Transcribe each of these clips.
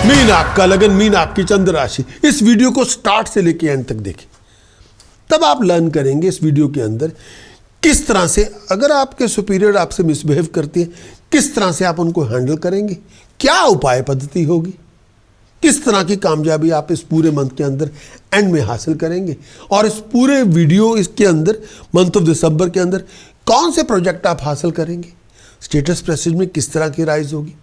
Mean आपका लगन, mean आपकी चंद्र राशि। इस वीडियो को स्टार्ट से लेके एंड तक देखें, तब आप लर्न करेंगे इस वीडियो के अंदर किस तरह से अगर आपके सुपीरियर आपसे मिसबिहेव करती है, किस तरह से आप उनको हैंडल करेंगे, क्या उपाय पद्धति होगी, किस तरह की कामयाबी आप इस पूरे मंथ के अंदर एंड में हासिल करेंगे। और इस पूरे वीडियो इसके अंदर मंथ ऑफ दिसंबर के अंदर कौन से प्रोजेक्ट आप हासिल करेंगे, स्टेटस प्रेस्टीज में किस तरह की राइज होगी,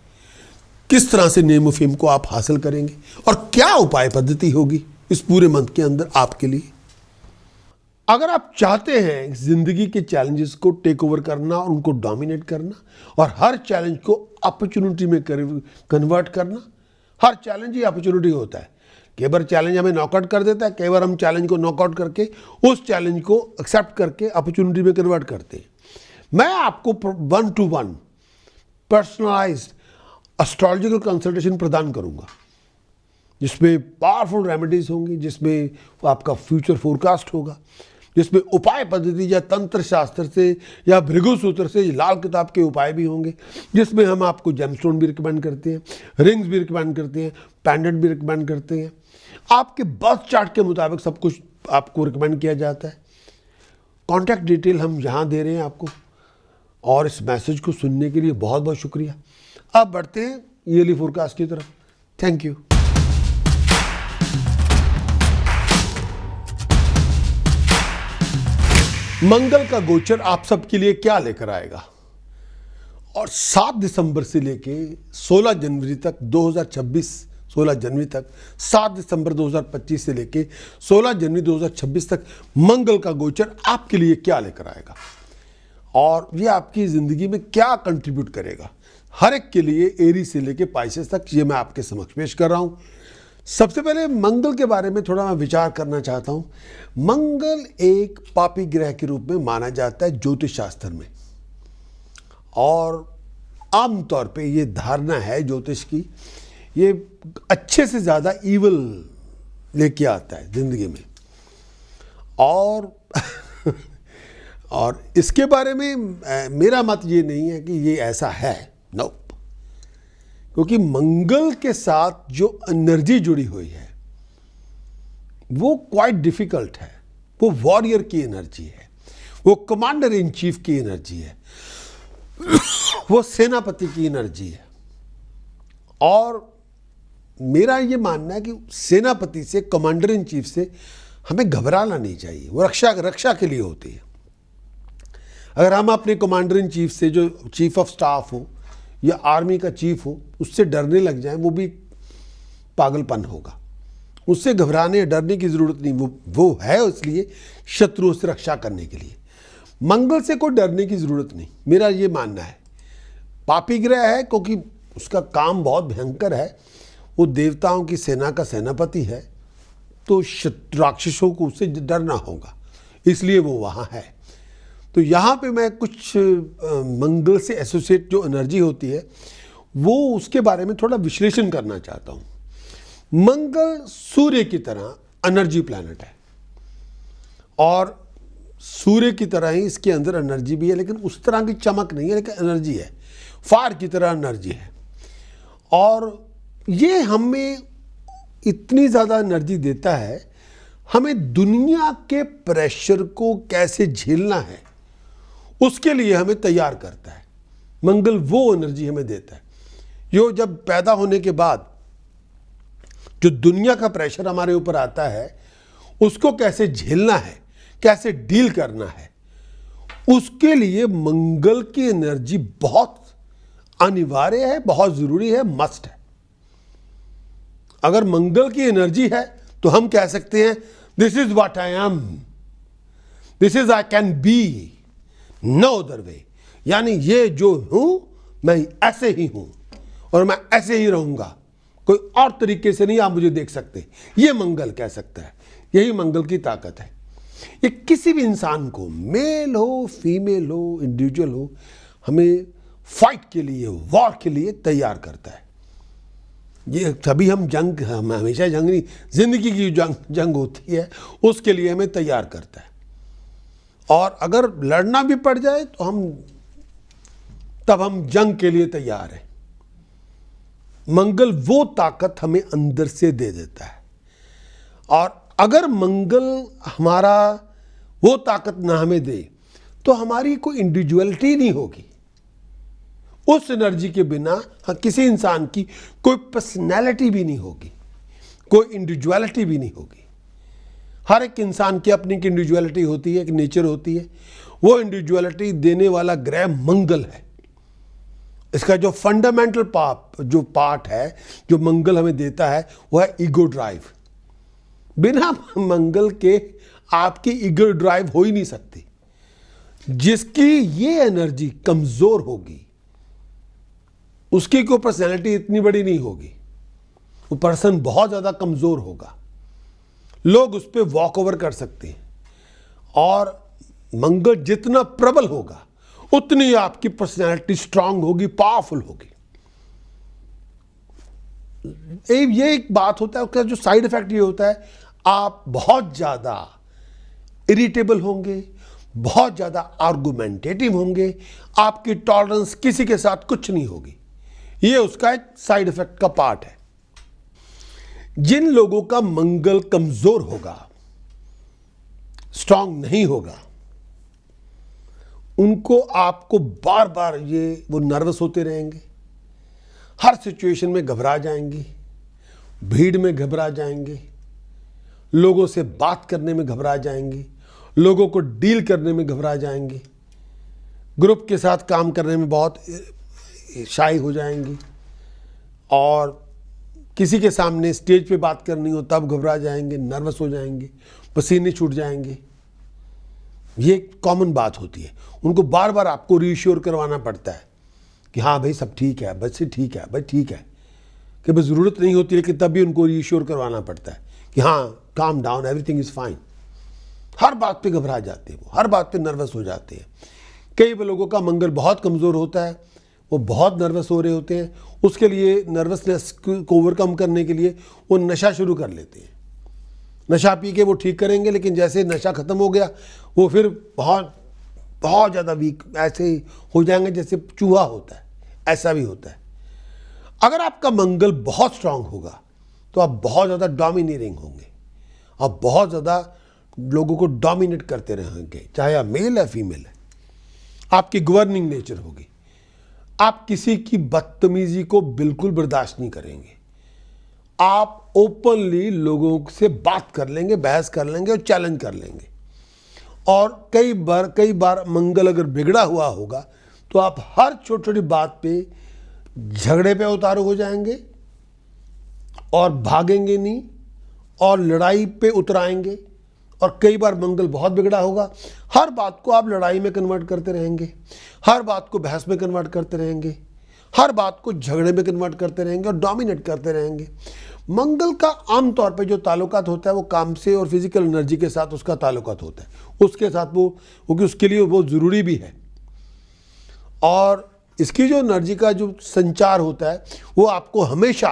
किस तरह से नेम ऑफ फेम को आप हासिल करेंगे और क्या उपाय पद्धति होगी इस पूरे मंथ के अंदर आपके लिए। अगर आप चाहते हैं जिंदगी के चैलेंजेस को टेक ओवर करना और उनको डोमिनेट करना और हर चैलेंज को अपॉर्चुनिटी में कन्वर्ट करना, हर चैलेंज ही अपॉर्चुनिटी होता है। कई बार चैलेंज हमें नॉकआउट कर देता है, कई बार हम चैलेंज को नॉकआउट करके उस चैलेंज को एक्सेप्ट करके अपॉर्चुनिटी में कन्वर्ट करते हैं। मैं आपको 1-to-1 पर्सनलाइज्ड एस्ट्रोलॉजिकल कंसल्टेशन प्रदान करूंगा, जिसमें पावरफुल रेमेडीज होंगी, जिसमें आपका फ्यूचर फोरकास्ट होगा, जिसमें उपाय पद्धति या तंत्र शास्त्र से या भृगु सूत्र से लाल किताब के उपाय भी होंगे, जिसमें हम आपको जेमस्टोन भी रिकमेंड करते हैं, रिंग्स भी रिकमेंड करते हैं, पेंडेंट भी रिकमेंड करते हैं। आपके बर्थ चार्ट के मुताबिक सब कुछ आपको रिकमेंड किया जाता है। कॉन्टैक्ट डिटेल हम यहाँ दे रहे हैं आपको, और इस मैसेज को सुनने के लिए बहुत बहुत शुक्रिया। अब बढ़ते हैं ईयरली फोरकास्ट की तरफ। Thank you. मंगल का गोचर आप सबके लिए क्या लेकर आएगा, और 7 दिसंबर से लेके 16 जनवरी तक 2026, 16 जनवरी तक, 7 दिसंबर 2025 से लेके 16 जनवरी 2026 तक मंगल का गोचर आपके लिए क्या लेकर आएगा और ये आपकी ज़िंदगी में क्या कंट्रीब्यूट करेगा, हर एक के लिए एरी से लेके पाइसेस तक, ये मैं आपके समक्ष पेश कर रहा हूँ। सबसे पहले मंगल के बारे में थोड़ा मैं विचार करना चाहता हूँ। मंगल एक पापी ग्रह के रूप में माना जाता है ज्योतिष शास्त्र में, और आमतौर पे ये धारणा है ज्योतिष की, ये अच्छे से ज़्यादा ईवल लेके आता है ज़िंदगी में। और इसके बारे में मेरा मत ये नहीं है कि ये ऐसा है, नो, क्योंकि मंगल के साथ जो एनर्जी जुड़ी हुई है वो क्वाइट डिफिकल्ट है। वो वॉरियर की एनर्जी है, वो कमांडर इन चीफ की एनर्जी है, वो सेनापति की एनर्जी है। और मेरा ये मानना है कि सेनापति से, कमांडर इन चीफ से हमें घबराना नहीं चाहिए। वो रक्षा के लिए होती है। अगर हम अपने कमांडर इन चीफ से, जो चीफ ऑफ स्टाफ हो या आर्मी का चीफ हो, उससे डरने लग जाए, वो भी पागलपन होगा। उससे घबराने डरने की ज़रूरत नहीं, वो है इसलिए शत्रुओं से रक्षा करने के लिए। मंगल से कोई डरने की ज़रूरत नहीं, मेरा ये मानना है। पापी ग्रह है क्योंकि उसका काम बहुत भयंकर है, वो देवताओं की सेना का सेनापति है, तो राक्षसों को उससे डरना होगा, इसलिए वो वहाँ है। तो यहाँ पे मैं कुछ मंगल से एसोसिएट जो एनर्जी होती है वो उसके बारे में थोड़ा विश्लेषण करना चाहता हूँ। मंगल सूर्य की तरह एनर्जी प्लैनेट है, और सूर्य की तरह ही इसके अंदर एनर्जी भी है, लेकिन उस तरह की चमक नहीं है, लेकिन एनर्जी है, फायर की तरह एनर्जी है। और ये हमें इतनी ज़्यादा एनर्जी देता है, हमें दुनिया के प्रेशर को कैसे झेलना है उसके लिए हमें तैयार करता है। मंगल वो एनर्जी हमें देता है जो जब पैदा होने के बाद जो दुनिया का प्रेशर हमारे ऊपर आता है उसको कैसे झेलना है, कैसे डील करना है, उसके लिए मंगल की एनर्जी बहुत अनिवार्य है, बहुत ज़रूरी है, मस्ट है। अगर मंगल की एनर्जी है तो हम कह सकते हैं this is what I am, this is I can be, no other way. यानी ये जो हूं मैं ऐसे ही हूं और मैं ऐसे ही रहूंगा, कोई और तरीके से नहीं आप मुझे देख सकते, ये मंगल कह सकता है। यही मंगल की ताकत है। ये किसी भी इंसान को, मेल हो फीमेल हो इंडिविजुअल हो, हमें फाइट के लिए, वॉर के लिए तैयार करता है। ये तभी हम हमेशा जंग नहीं, जिंदगी की जंग होती है उसके लिए हमें तैयार करता है। और अगर लड़ना भी पड़ जाए तो तब हम जंग के लिए तैयार हैं। मंगल वो ताकत हमें अंदर से दे देता है। और अगर मंगल हमारा वो ताकत ना हमें दे तो हमारी कोई इंडिविजुअलिटी नहीं होगी। उस एनर्जी के बिना किसी इंसान की कोई पर्सनैलिटी भी नहीं होगी, कोई इंडिविजुअलिटी भी नहीं होगी। हर एक इंसान की अपनी एक इंडिविजुअलिटी होती है, एक नेचर होती है। वो इंडिविजुअलिटी देने वाला ग्रह मंगल है। इसका जो फंडामेंटल पार्ट है जो मंगल हमें देता है वो है ईगो ड्राइव। बिना मंगल के आपकी ईगो ड्राइव हो ही नहीं सकती। जिसकी ये एनर्जी कमजोर होगी उसकी कोई पर्सनैलिटी इतनी बड़ी नहीं होगी, वो पर्सन बहुत ज्यादा कमजोर होगा, लोग उस पर वॉक ओवर कर सकते हैं। और मंगल जितना प्रबल होगा उतनी आपकी पर्सनैलिटी स्ट्रांग होगी, पावरफुल होगी। ये एक बात होता है, उसका जो साइड इफेक्ट ये होता है, आप बहुत ज्यादा इरिटेबल होंगे, बहुत ज्यादा आर्गुमेंटेटिव होंगे, आपकी टॉलरेंस किसी के साथ कुछ नहीं होगी। ये उसका एक साइड इफेक्ट का पार्ट है। जिन लोगों का मंगल कमजोर होगा, स्ट्रांग नहीं होगा, उनको आपको बार बार वो नर्वस होते रहेंगे, हर सिचुएशन में घबरा जाएंगे, भीड़ में घबरा जाएंगे, लोगों से बात करने में घबरा जाएंगे, लोगों को डील करने में घबरा जाएंगे, ग्रुप के साथ काम करने में बहुत शाई हो जाएंगी, और किसी के सामने स्टेज पे बात करनी हो तब घबरा जाएंगे, नर्वस हो जाएंगे, पसीने छूट जाएंगे। ये कॉमन बात होती है। उनको बार बार आपको रीश्योर करवाना पड़ता है कि हाँ भाई सब ठीक है, बच्चे ठीक है, भाई ठीक है, कि बस ज़रूरत नहीं होती लेकिन तब भी उनको रीश्योर करवाना पड़ता है कि हाँ calm down, everything is fine. हर बात पे घबरा जाते हैं, वो हर बात पे नर्वस हो जाते हैं। कई लोगों का मंगल बहुत कमज़ोर होता है, वो बहुत नर्वस हो रहे होते हैं, उसके लिए नर्वसनेस को ओवरकम करने के लिए वो नशा शुरू कर लेते हैं। नशा पी के वो ठीक करेंगे, लेकिन जैसे नशा ख़त्म हो गया वो फिर बहुत बहुत ज़्यादा वीक ऐसे हो जाएंगे जैसे चूहा होता है, ऐसा भी होता है। अगर आपका मंगल बहुत स्ट्रांग होगा तो आप बहुत ज़्यादा डोमिनेटिंग होंगे, आप बहुत ज़्यादा लोगों को डोमिनेट करते रहेंगे, चाहे आप मेल या फीमेल है। आपकी गवर्निंग नेचर होगी, आप किसी की बदतमीजी को बिल्कुल बर्दाश्त नहीं करेंगे, आप ओपनली लोगों से बात कर लेंगे, बहस कर लेंगे और चैलेंज कर लेंगे। और कई बार मंगल अगर बिगड़ा हुआ होगा तो आप हर छोटी छोटी बात पे झगड़े पे उतारू हो जाएंगे और भागेंगे नहीं और लड़ाई पे उतराएंगे। और कई बार मंगल बहुत बिगड़ा होगा, हर बात को आप लड़ाई में कन्वर्ट करते रहेंगे, हर बात को बहस में कन्वर्ट करते रहेंगे, हर बात को झगड़े में कन्वर्ट करते रहेंगे और डोमिनेट करते रहेंगे। मंगल का आमतौर पे जो ताल्लुकात होता है वो काम से और फिजिकल एनर्जी के साथ उसका ताल्लुकात होता है, उसके साथ वो क्योंकि उसके लिए वो ज़रूरी भी है। और इसकी जो एनर्जी का जो संचार होता है वो आपको हमेशा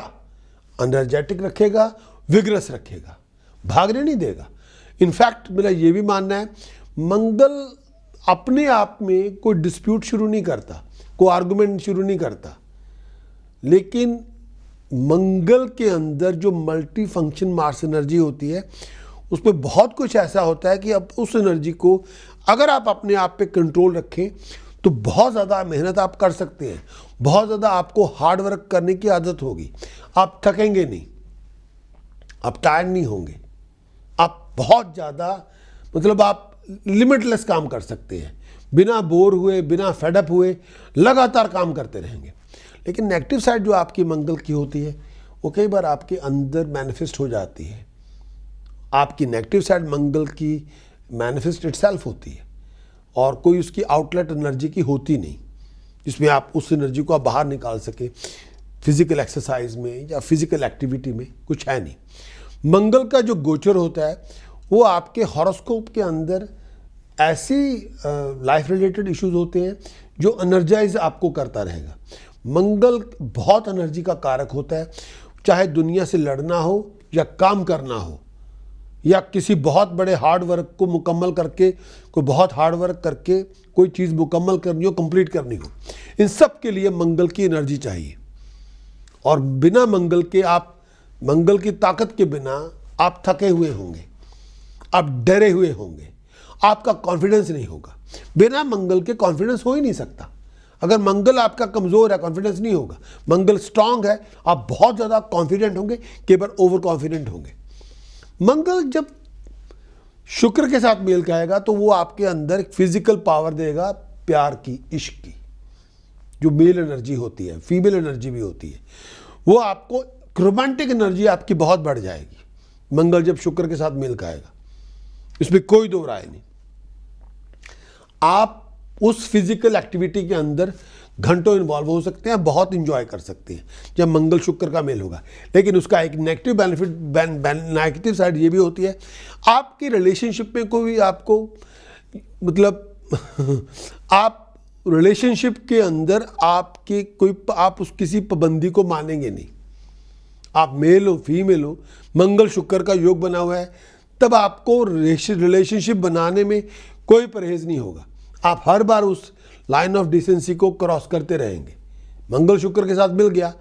एनर्जेटिक रखेगा, विग्रस रखेगा, भागने नहीं देगा। इनफैक्ट मेरा ये भी मानना है मंगल अपने आप में कोई डिस्प्यूट शुरू नहीं करता, कोई आर्गुमेंट शुरू नहीं करता, लेकिन मंगल के अंदर जो मल्टी फंक्शन मार्स एनर्जी होती है उसमें बहुत कुछ ऐसा होता है कि अब उस एनर्जी को अगर आप अपने आप पे कंट्रोल रखें तो बहुत ज़्यादा मेहनत आप कर सकते हैं, बहुत ज़्यादा आपको हार्ड वर्क करने की आदत होगी, आप थकेंगे नहीं, आप टायर्ड नहीं होंगे, आप बहुत ज़्यादा मतलब आप लिमिटलेस काम कर सकते हैं, बिना बोर हुए, बिना फेडअप हुए लगातार काम करते रहेंगे। लेकिन नेगेटिव साइड जो आपकी मंगल की होती है वो कई बार आपके अंदर मैनिफेस्ट हो जाती है। आपकी नेगेटिव साइड मंगल की मैनिफेस्ट इटसेल्फ होती है और कोई उसकी आउटलेट एनर्जी की होती नहीं जिसमें आप उस एनर्जी को आप बाहर निकाल सके फिजिकल एक्सरसाइज में या फिजिकल एक्टिविटी में, कुछ है नहीं। मंगल का जो गोचर होता है वो आपके हॉरोस्कोप के अंदर ऐसी लाइफ रिलेटेड इश्यूज होते हैं जो एनर्जाइज आपको करता रहेगा। मंगल बहुत एनर्जी का कारक होता है, चाहे दुनिया से लड़ना हो या काम करना हो या किसी बहुत बड़े हार्ड वर्क को मुकम्मल करके, कोई बहुत हार्ड वर्क करके कोई चीज़ मुकम्मल करनी हो, कंप्लीट करनी हो, इन सब के लिए मंगल की एनर्जी चाहिए। और बिना मंगल के, आप मंगल की ताकत के बिना आप थके हुए होंगे, आप डरे हुए होंगे, आपका कॉन्फिडेंस नहीं होगा। बिना मंगल के कॉन्फिडेंस हो ही नहीं सकता। अगर मंगल आपका कमज़ोर है, कॉन्फिडेंस नहीं होगा। मंगल स्ट्रांग है, आप बहुत ज़्यादा कॉन्फिडेंट होंगे, कई बार ओवर कॉन्फिडेंट होंगे। मंगल जब शुक्र के साथ मेल खाएगा तो वो आपके अंदर एक फिजिकल पावर देगा, प्यार की, इश्क की, जो मेल एनर्जी होती है, फीमेल एनर्जी भी होती है, वो आपको रोमांटिक एनर्जी आपकी बहुत बढ़ जाएगी मंगल जब शुक्र के साथ मेल खाएगा। इसमें कोई दो राय नहीं। आप उस फिजिकल एक्टिविटी के अंदर घंटों इन्वॉल्व हो सकते हैं, बहुत इंजॉय कर सकते हैं जब मंगल शुक्र का मेल होगा। लेकिन उसका एक नेगेटिव बेनिफिट, नेगेटिव साइड ये भी होती है, आपकी रिलेशनशिप में कोई आपको मतलब आप रिलेशनशिप के अंदर आपके कोई आप उस किसी पाबंदी को मानेंगे नहीं। आप मेल हो फीमेल हो, मंगल शुक्र का योग बना हुआ है, तब आपको रिलेशनशिप बनाने में कोई परहेज नहीं होगा। आप हर बार उस लाइन ऑफ डिसेंसी को क्रॉस करते रहेंगे। मंगल शुक्र के साथ मिल गया,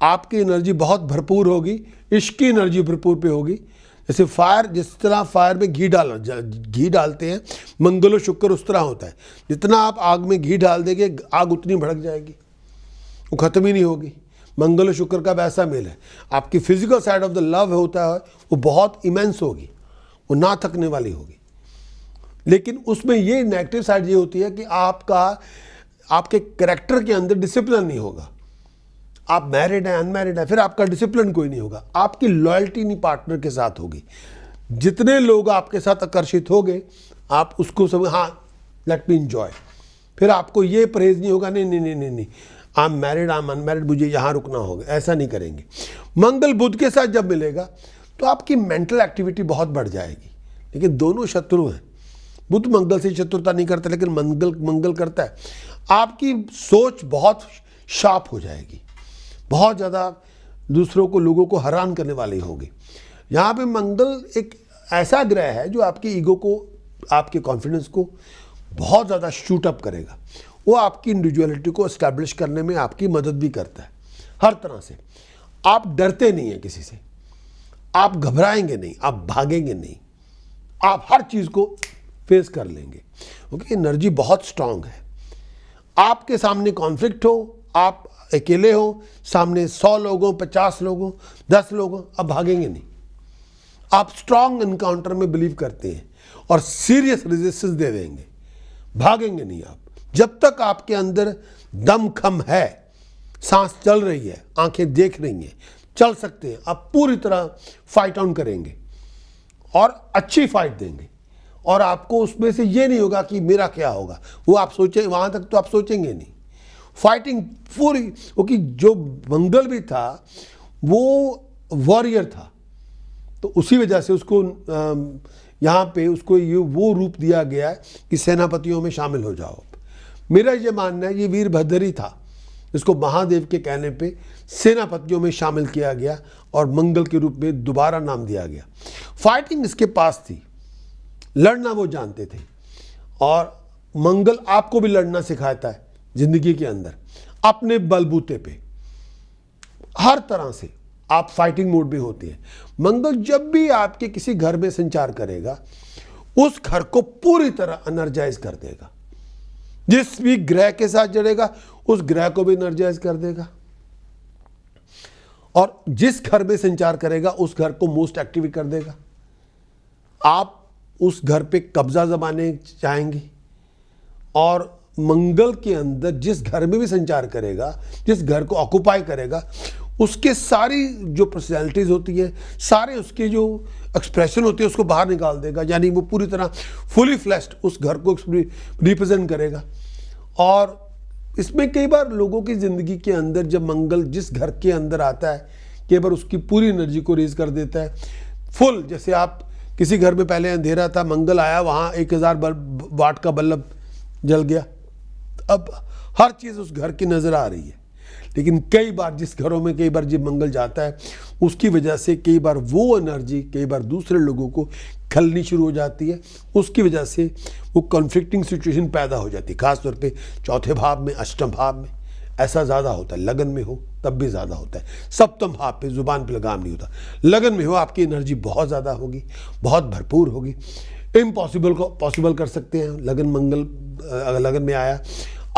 आपकी एनर्जी बहुत भरपूर होगी, इश्क की एनर्जी भरपूर पे होगी। जैसे फायर, जिस तरह फायर में घी डालते हैं, मंगल और शुक्र उस तरह होता है। जितना आप आग में घी डाल देंगे, आग उतनी भड़क जाएगी, वो ख़त्म ही नहीं होगी। मंगल और शुक्र का वैसा मेल है। आपकी physical side of the love होता है, वो बहुत इमेंस होगी, वो ना थकने वाली होगी। लेकिन उसमें ये नेगेटिव साइड ये होती है कि आपके कैरेक्टर के अंदर डिसिप्लिन नहीं होगा। आप मैरिड हैं, अनमैरिड हैं, फिर आपका डिसिप्लिन कोई नहीं होगा। आपकी लॉयल्टी नहीं पार्टनर के साथ होगी। जितने लोग आपके साथ आकर्षित होंगे, आप उसको सब हाँ लेट मी एंजॉय। फिर आपको ये परहेज नहीं होगा, नहीं नहीं नहीं नहीं नहीं, I am married, I am unmarried, मुझे यहाँ रुकना होगा, ऐसा नहीं करेंगे। मंगल बुध के साथ जब मिलेगा तो आपकी मेंटल एक्टिविटी बहुत बढ़ जाएगी। लेकिन दोनों शत्रु हैं। बुध मंगल से शत्रुता नहीं करता, लेकिन मंगल करता है। आपकी सोच बहुत शार्प हो जाएगी, बहुत ज़्यादा दूसरों को, लोगों को हैरान करने वाली होगी। यहाँ पे मंगल एक ऐसा ग्रह है जो आपकी ईगो को, आपके कॉन्फिडेंस को बहुत ज़्यादा शूट अप करेगा। वो आपकी इंडिविजुअलिटी को एस्टैब्लिश करने में आपकी मदद भी करता है हर तरह से। आप डरते नहीं हैं किसी से, आप घबराएंगे नहीं, आप भागेंगे नहीं, आप हर चीज़ को फेस कर लेंगे, क्योंकि एनर्जी बहुत स्ट्रांग है। आपके सामने कॉन्फ्लिक्ट हो, आप अकेले हो, सामने 100 लोगों, 50 लोगों, 10 लोगों, आप भागेंगे नहीं। आप स्ट्रांग इनकाउंटर में बिलीव करते हैं और सीरियस रेजिस्टेंस दे देंगे, भागेंगे नहीं आप। जब तक आपके अंदर दम खम है, सांस चल रही है, आंखें देख रही हैं, चल सकते हैं, आप पूरी तरह फाइट ऑन करेंगे और अच्छी फाइट देंगे। और आपको उसमें से ये नहीं होगा कि मेरा क्या होगा, वो आप सोचें, वहाँ तक तो आप सोचेंगे नहीं। फाइटिंग पूरी, क्योंकि जो मंगल भी था वो वॉरियर था, तो उसी वजह से उसको यहाँ पे उसको ये वो रूप दिया गया है कि सेनापतियों में शामिल हो जाओ। मेरा ये मानना है ये वीरभद्र ही था, इसको महादेव के कहने पे सेनापतियों में शामिल किया गया और मंगल के रूप में दोबारा नाम दिया गया। फाइटिंग इसके पास थी, लड़ना वो जानते थे, और मंगल आपको भी लड़ना सिखाता है जिंदगी के अंदर, अपने बलबूते पे हर तरह से आप फाइटिंग मोड में होते हैं। मंगल जब भी आपके किसी घर में संचार करेगा, उस घर को पूरी तरह एनर्जाइज कर देगा। जिस भी ग्रह के साथ जड़ेगा, उस ग्रह को भी एनर्जाइज कर देगा, और जिस घर में संचार करेगा उस घर को मोस्ट एक्टिव कर देगा। आप उस घर पे कब्जा जमाने चाहेंगे, और मंगल के अंदर जिस घर में भी संचार करेगा, जिस घर को ऑक्युपाई करेगा, उसके सारी जो पर्सनैलिटीज़ होती है, सारे उसके जो एक्सप्रेशन होते हैं, उसको बाहर निकाल देगा। यानी वो पूरी तरह फुली फ्लैश्ड उस घर को रिप्रेजेंट करेगा। और इसमें कई बार लोगों की ज़िंदगी के अंदर जब मंगल जिस घर के अंदर आता है, कई बार उसकी पूरी एनर्जी को रेज कर देता है फुल। जैसे आप किसी घर में पहले अंधेरा था, मंगल आया, वहाँ 1000 वाट का बल्ब जल गया, अब हर चीज़ उस घर की नज़र आ रही है। लेकिन कई बार जिस घरों में कई बार जब मंगल जाता है, उसकी वजह से कई बार वो एनर्जी कई बार दूसरे लोगों को खलनी शुरू हो जाती है। उसकी वजह से वो कॉन्फ्लिक्टिंग सिचुएशन पैदा हो जाती है, खासतौर पे चौथे भाव में, अष्टम भाव में ऐसा ज़्यादा होता है। लगन में हो तब भी ज़्यादा होता है। सप्तम भाव पे ज़ुबान पे लगाम नहीं होता। लगन में हो आपकी एनर्जी बहुत ज़्यादा होगी, बहुत भरपूर होगी। इम्पॉसिबल को पॉसिबल कर सकते हैं। लगन मंगल अगर लगन में आया,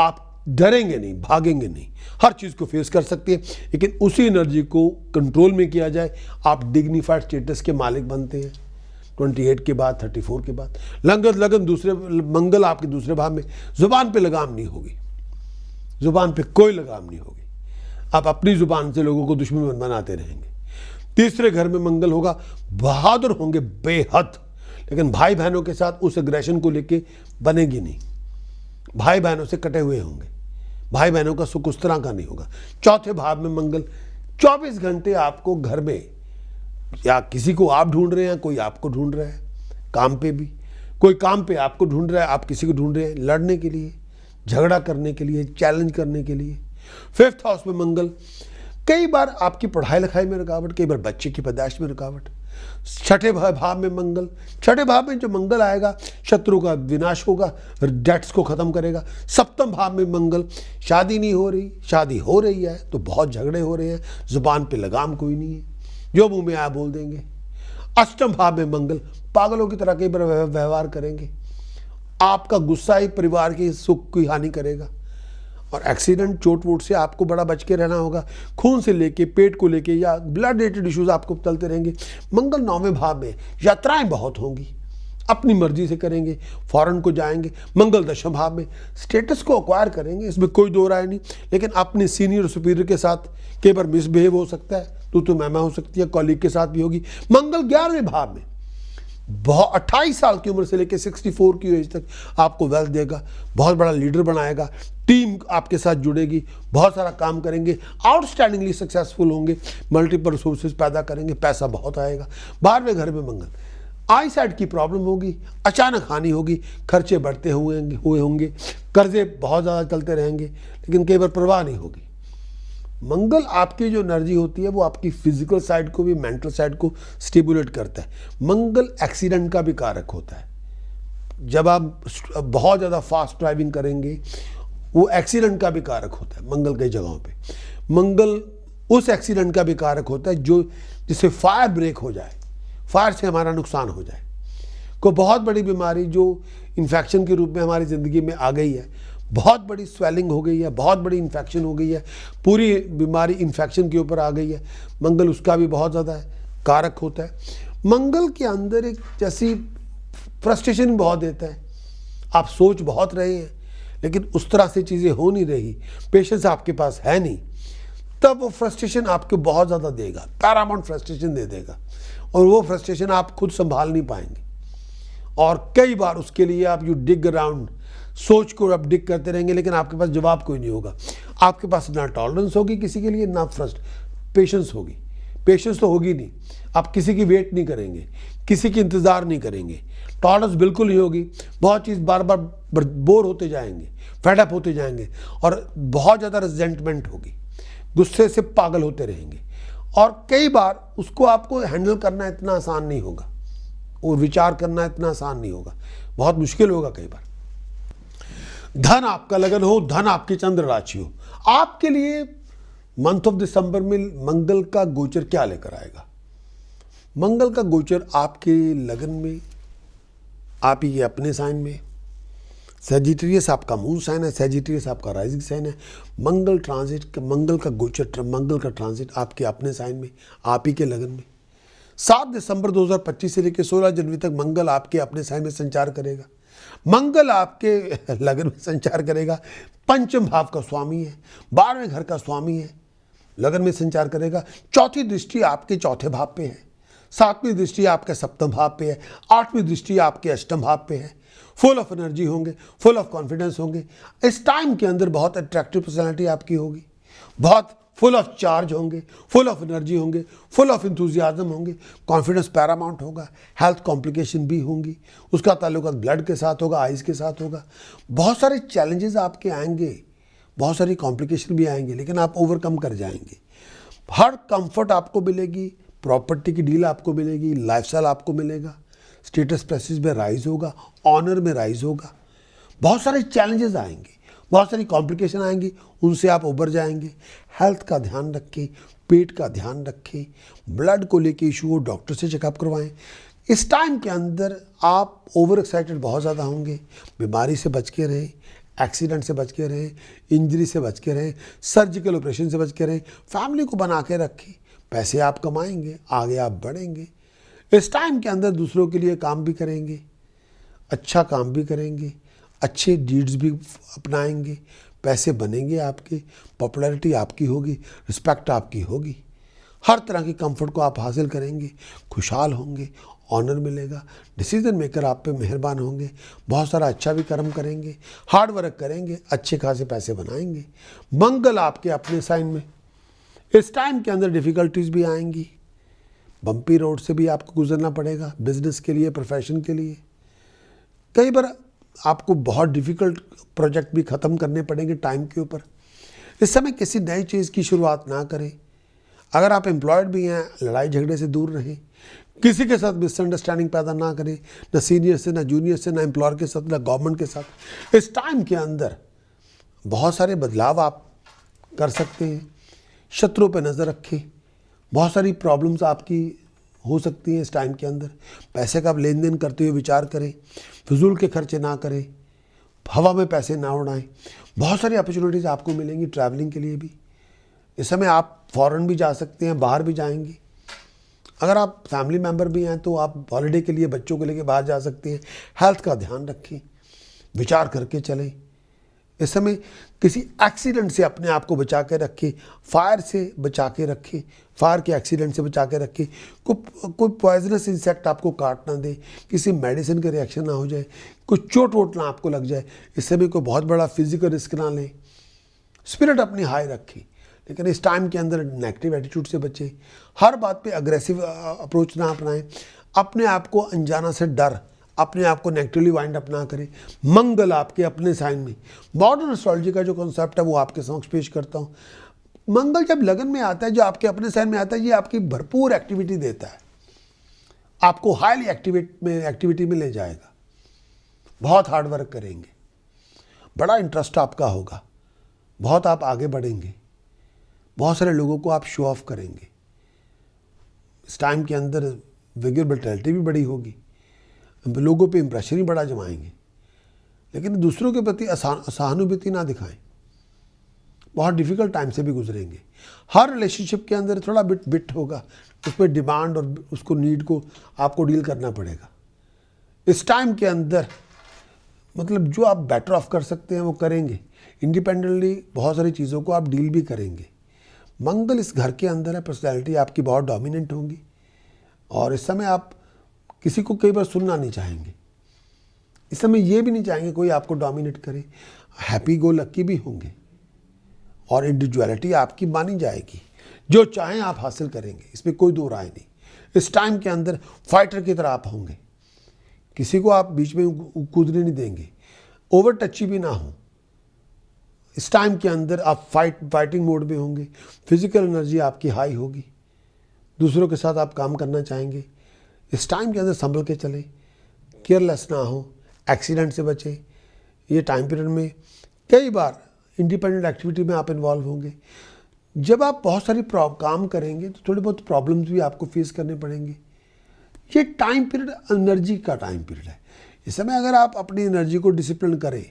आप डरेंगे नहीं, भागेंगे नहीं, हर चीज़ को फेस कर सकते हैं। लेकिन उसी एनर्जी को कंट्रोल में किया जाए, आप डिग्निफाइड स्टेटस के मालिक बनते हैं 28 के बाद, 34 के बाद। लगन दूसरे मंगल आपके दूसरे भाव में, जुबान पे लगाम नहीं होगी, जुबान पे कोई लगाम नहीं होगी। आप अपनी जुबान से लोगों को दुश्मन बनाते रहेंगे। तीसरे घर में मंगल होगा, बहादुर होंगे बेहद, लेकिन भाई बहनों के साथ उस एग्रेशन को लेके बनेगी नहीं। भाई बहनों से कटे हुए होंगे, भाई बहनों का सुख उस तरह का नहीं होगा। चौथे भाव में मंगल 24 घंटे आपको घर में, या किसी को आप ढूंढ रहे हैं, कोई आपको ढूंढ रहा है, काम पे भी कोई काम पे आपको ढूंढ रहा है, आप किसी को ढूंढ रहे हैं लड़ने के लिए, झगड़ा करने के लिए, चैलेंज करने के लिए। फिफ्थ हाउस में मंगल कई बार आपकी पढ़ाई लिखाई में रुकावट, कई बार बच्चे की पैदाइश में रुकावट। छठे भाव में मंगल, छठे भाव में जो मंगल आएगा शत्रु का विनाश होगा, डेट्स को खत्म करेगा। सप्तम भाव में मंगल, शादी नहीं हो रही, शादी हो रही है तो बहुत झगड़े हो रहे हैं, जुबान पे लगाम कोई नहीं है, जो मुंह में आया बोल देंगे। अष्टम भाव में मंगल, पागलों की तरह कई बार व्यवहार करेंगे, आपका गुस्सा ही परिवार के सुख की हानि करेगा। और एक्सीडेंट, चोट वोट से आपको बड़ा बच के रहना होगा। खून से लेके पेट को लेके या ब्लड रिलेटेड इश्यूज आपको चलते रहेंगे। मंगल 9वें भाव में, यात्राएं बहुत होंगी, अपनी मर्जी से करेंगे, फॉरेन को जाएंगे। मंगल 10वें भाव में, स्टेटस को एक्वायर करेंगे, इसमें कोई दो राय नहीं, लेकिन अपने सीनियर सुपीरियर के साथ कई बार मिसबिहेव हो सकता है, तो मैमा हो सकती है, कॉलीग के साथ भी होगी। मंगल 11वें भाव में, बहुत 28 साल की उम्र से लेकर 64 की एज तक आपको वेल्थ देगा, बहुत बड़ा लीडर बनाएगा, टीम आपके साथ जुड़ेगी, बहुत सारा काम करेंगे, आउटस्टैंडिंगली सक्सेसफुल होंगे, मल्टीपल रिसोर्सेज पैदा करेंगे, पैसा बहुत आएगा। 12वें घर में मंगल, आई साइड की प्रॉब्लम होगी, अचानक हानि होगी, खर्चे बढ़ते हुए होंगे, कर्जे बहुत ज़्यादा चलते रहेंगे, लेकिन कई बार परवाह नहीं होगी। मंगल आपकी जो एनर्जी होती है वो आपकी फिजिकल साइड को भी, मेंटल साइड को स्टिमुलेट करता है। मंगल एक्सीडेंट का भी कारक होता है। जब आप बहुत ज़्यादा फास्ट ड्राइविंग करेंगे, वो एक्सीडेंट का भी कारक होता है मंगल कई जगहों पे। मंगल उस एक्सीडेंट का भी कारक होता है जो जिससे फायर ब्रेक हो जाए, फायर से हमारा नुकसान हो जाए। कोई बहुत बड़ी बीमारी जो इन्फेक्शन के रूप में हमारी ज़िंदगी में आ गई है, बहुत बड़ी स्वेलिंग हो गई है, बहुत बड़ी इन्फेक्शन हो गई है, पूरी बीमारी इन्फेक्शन के ऊपर आ गई है, मंगल उसका भी बहुत ज़्यादा कारक होता है। मंगल के अंदर एक जैसी फ्रस्ट्रेशन बहुत देता है, आप सोच बहुत रहे हैं लेकिन उस तरह से चीज़ें हो नहीं रही, पेशेंस आपके पास है नहीं, तब वो फ्रस्ट्रेशन आपको बहुत ज़्यादा देगा, पैरामाउंट फ्रस्ट्रेशन दे देगा, और वो फ्रस्ट्रेशन आप खुद संभाल नहीं पाएंगे। और कई बार उसके लिए आप यू डिग अराउंड, सोच को आप डिग करते रहेंगे, लेकिन आपके पास जवाब कोई नहीं होगा। आपके पास ना टॉलरेंस होगी किसी के लिए, ना पेशेंस होगी। पेशेंस तो होगी नहीं, आप किसी की वेट नहीं करेंगे, किसी की इंतज़ार नहीं करेंगे, टॉलरेंस बिल्कुल नहीं होगी। बहुत चीज़ बार बार बोर होते जाएंगे, फेडअप होते जाएंगे, और बहुत ज़्यादा रिजेंटमेंट होगी, गुस्से से पागल होते रहेंगे। और कई बार उसको आपको हैंडल करना इतना आसान नहीं होगा, और विचार करना इतना आसान नहीं होगा, बहुत मुश्किल होगा कई बार। धन आपका लगन हो, धन आपकी चंद्र राशि हो, आपके लिए मंथ ऑफ दिसंबर में मंगल का गोचर क्या लेकर आएगा। मंगल का गोचर आपके लगन में, आप ही अपने साइन में, सेजिटेरियस आपका मून साइन है, सेजिटेरियस आपका राइजिंग साइन है। मंगल ट्रांजिट, मंगल का गोचर, मंगल का ट्रांजिट आपके अपने साइन में, आप ही के लगन में। 7 दिसंबर 2025 से लेकर 16 जनवरी तक मंगल आपके अपने साइन में संचार करेगा। मंगल आपके लगन में संचार करेगा, पंचम भाव का स्वामी है, 12वें घर का स्वामी है, लगन में संचार करेगा। चौथी दृष्टि आपके चौथे भाव पे है, 7वीं दृष्टि आपके सप्तम भाव पे है, 8वीं दृष्टि आपके अष्टम भाव पे है। फुल ऑफ एनर्जी होंगे, फुल ऑफ कॉन्फिडेंस होंगे। इस टाइम के अंदर बहुत अट्रैक्टिव पर्सनैलिटी आपकी होगी, बहुत फुल ऑफ चार्ज होंगे, फुल ऑफ एनर्जी होंगे, फुल ऑफ इंथुजियाज्म होंगे, कॉन्फिडेंस पैरामाउंट होगा। हेल्थ कॉम्प्लिकेशन भी होंगी, उसका ताल्लुक ब्लड के साथ होगा, आइज़ के साथ होगा। बहुत सारे चैलेंजेस आपके आएंगे, बहुत सारी कॉम्प्लिकेशन भी आएंगे, लेकिन आप ओवरकम कर जाएंगे। हर कंफर्ट आपको मिलेगी, प्रॉपर्टी की डील आपको मिलेगी, लाइफस्टाइल आपको मिलेगा, स्टेटस प्रेस्टीज में राइज होगा, ऑनर में राइज होगा। बहुत सारे चैलेंजेस आएंगे, बहुत सारी कॉम्प्लिकेशन आएंगी, उनसे आप उबर जाएंगे। हेल्थ का ध्यान रखें, पेट का ध्यान रखें, ब्लड को लेके इशू हो डॉक्टर से चेकअप करवाएं। इस टाइम के अंदर आप ओवर एक्साइटेड बहुत ज़्यादा होंगे, बीमारी से बच के रहें, एक्सीडेंट से बच के रहें, इंजरी से बच के रहें, सर्जिकल ऑपरेशन से बच के रहें। फैमिली को बना के रखें, पैसे आप कमाएंगे, आगे आप बढ़ेंगे। इस टाइम के अंदर दूसरों के लिए काम भी करेंगे, अच्छा काम भी करेंगे, अच्छे डीड्स भी अपनाएंगे, पैसे बनेंगे आपके, पॉपुलैरिटी आपकी होगी, रिस्पेक्ट आपकी होगी, हर तरह की कंफर्ट को आप हासिल करेंगे, खुशहाल होंगे, ऑनर मिलेगा, डिसीजन मेकर आप पे मेहरबान होंगे, बहुत सारा अच्छा भी कर्म करेंगे, हार्ड वर्क करेंगे, अच्छे खासे पैसे बनाएंगे। मंगल आपके अपने साइन में। इस टाइम के अंदर डिफ़िकल्टीज भी आएंगी, बम्पी रोड से भी आपको गुजरना पड़ेगा, बिजनेस के लिए, प्रोफेशन के लिए। कई बार आपको बहुत डिफ़िकल्ट प्रोजेक्ट भी ख़त्म करने पड़ेंगे टाइम के ऊपर। इस समय किसी नई चीज़ की शुरुआत ना करें। अगर आप एम्प्लॉयड भी हैं, लड़ाई झगड़े से दूर रहें, किसी के साथ मिसअंडरस्टैंडिंग पैदा ना करें, ना सीनियर से, ना जूनियर से, ना एम्प्लॉयर के साथ, ना गवर्नमेंट के साथ। इस टाइम के अंदर बहुत सारे बदलाव आप कर सकते हैं। शत्रुओं पे नज़र रखें, बहुत सारी प्रॉब्लम्स आपकी हो सकती हैं इस टाइम के अंदर। पैसे का आप लेन देन करते हुए विचार करें, फिजूल के खर्चे ना करें, हवा में पैसे ना उड़ाएं। बहुत सारी अपॉर्चुनिटीज़ आपको मिलेंगी ट्रैवलिंग के लिए भी। इस समय आप फॉरेन भी जा सकते हैं, बाहर भी जाएंगे। अगर आप फैमिली मेम्बर भी हैं तो आप हॉलीडे के लिए बच्चों को लेकर बाहर जा सकते हैं। हेल्थ का ध्यान रखें, विचार करके चलें। इस समय किसी एक्सीडेंट से अपने आप को बचा के रखें, फायर से बचा के रखें, फायर के एक्सीडेंट से बचा के रखें। कोई पॉइजनस इंसेक्ट आपको काट ना दे, किसी मेडिसिन का रिएक्शन ना हो जाए, कोई चोट वोट ना आपको लग जाए। इस समय कोई बहुत बड़ा फिजिकल रिस्क ना लें। स्पिरिट अपनी हाई रखें, लेकिन इस टाइम के अंदर नेगेटिव एटीट्यूड से बचें। हर बात पे अग्रेसिव अप्रोच ना अपनाएं। अपने आप को अनजाना से डर, अपने आप को नेगेटिवली वाइंड अप ना करें। मंगल आपके अपने साइन में। मॉडर्न एस्ट्रोलॉजी का जो कॉन्सेप्ट है वो आपके समक्ष पेश करता हूँ। मंगल जब लगन में आता है, जो आपके अपने साइन में आता है, ये आपकी भरपूर एक्टिविटी देता है, आपको हाईली एक्टिविटी में ले जाएगा। बहुत हार्ड वर्क करेंगे, बड़ा इंटरेस्ट आपका होगा, बहुत आप आगे बढ़ेंगे, बहुत सारे लोगों को आप शो ऑफ करेंगे। इस टाइम के अंदर विगर विटैलिटी भी बड़ी होगी, लोगों पे इंप्रेशन ही बड़ा जमाएंगे, लेकिन दूसरों के प्रति सहानुभूति ना दिखाएं। बहुत डिफ़िकल्ट टाइम से भी गुजरेंगे। हर रिलेशनशिप के अंदर थोड़ा बिट होगा, उस पर डिमांड और उसको नीड को आपको डील करना पड़ेगा। इस टाइम के अंदर मतलब जो आप बेटर ऑफ कर सकते हैं वो करेंगे। इंडिपेंडेंटली बहुत सारी चीज़ों को आप डील भी करेंगे। मंगल इस घर के अंदर है, पर्सनैलिटी आपकी बहुत डोमिनेंट होगी, और इस समय आप किसी को कई बार सुनना नहीं चाहेंगे। इस समय ये भी नहीं चाहेंगे कोई आपको डोमिनेट करे। हैप्पी गो लक्की भी होंगे, और इंडिविजुअलिटी आपकी मानी जाएगी। जो चाहें आप हासिल करेंगे, इसमें कोई दो राय नहीं। इस टाइम के अंदर फाइटर की तरह आप होंगे, किसी को आप बीच में कूदने नहीं देंगे, ओवर टची भी ना हो। इस टाइम के अंदर आप फाइटिंग मोड में होंगे, फिजिकल एनर्जी आपकी हाई होगी, दूसरों के साथ आप काम करना चाहेंगे। इस टाइम के अंदर संभल के चलें, केयरलेस ना हो, एक्सीडेंट से बचें। ये टाइम पीरियड में कई बार इंडिपेंडेंट एक्टिविटी में आप इन्वॉल्व होंगे। जब आप बहुत सारी काम करेंगे तो थोड़ी बहुत प्रॉब्लम्स भी आपको फेस करने पड़ेंगे। ये टाइम पीरियड एनर्जी का टाइम पीरियड है। इस समय अगर आप अपनी एनर्जी को डिसिप्लिन करें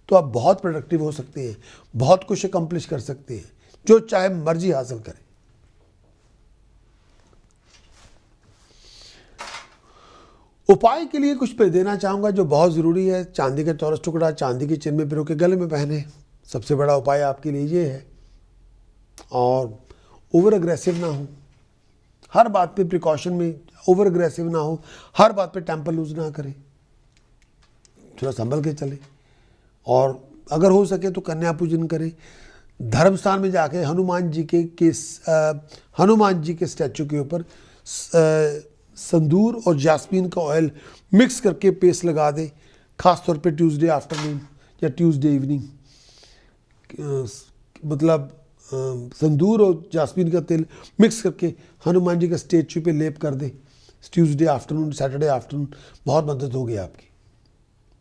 तो आप बहुत प्रोडक्टिव हो सकते हैं, बहुत कुछ अकम्प्लिश कर सकते हैं, जो चाहे मर्जी हासिल करें। उपाय के लिए कुछ पे देना चाहूँगा जो बहुत ज़रूरी है। चांदी का चौरस टुकड़ा चांदी की चेन में पिरो के गले में पहने, सबसे बड़ा उपाय आपके लिए ये है। और ओवर अग्रेसिव ना हो, हर बात पे प्रिकॉशन में ओवर अग्रेसिव ना हो, हर बात पे टेम्पर लूज ना करें, थोड़ा संभल के चले। और अगर हो सके तो कन्या पूजन करें। धर्म स्थान में जाके हनुमान जी के स्टैचू के ऊपर संदूर और जास्मीन का ऑयल मिक्स करके पेस्ट लगा दें, खासतौर पे ट्यूसडे आफ्टरनून या ट्यूसडे इवनिंग। मतलब संदूर और जास्मीन का तेल मिक्स करके हनुमान जी का स्टैचू पे लेप कर दें ट्यूसडे आफ्टरनून, सैटरडे आफ्टरनून। बहुत मदद होगी आपकी।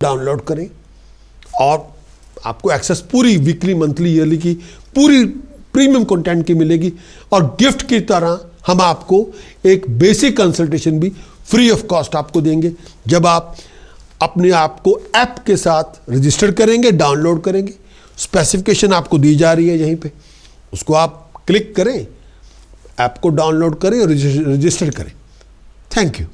डाउनलोड करें और आपको एक्सेस पूरी वीकली, मंथली, ईयरली की पूरी प्रीमियम कंटेंट की मिलेगी। और गिफ्ट की तरह हम आपको एक बेसिक कंसल्टेशन भी फ्री ऑफ कॉस्ट आपको देंगे जब आप अपने आप को ऐप के साथ रजिस्टर करेंगे, डाउनलोड करेंगे। स्पेसिफिकेशन आपको दी जा रही है यहीं पे, उसको आप क्लिक करें, ऐप को डाउनलोड करें और रजिस्टर करें। Thank you.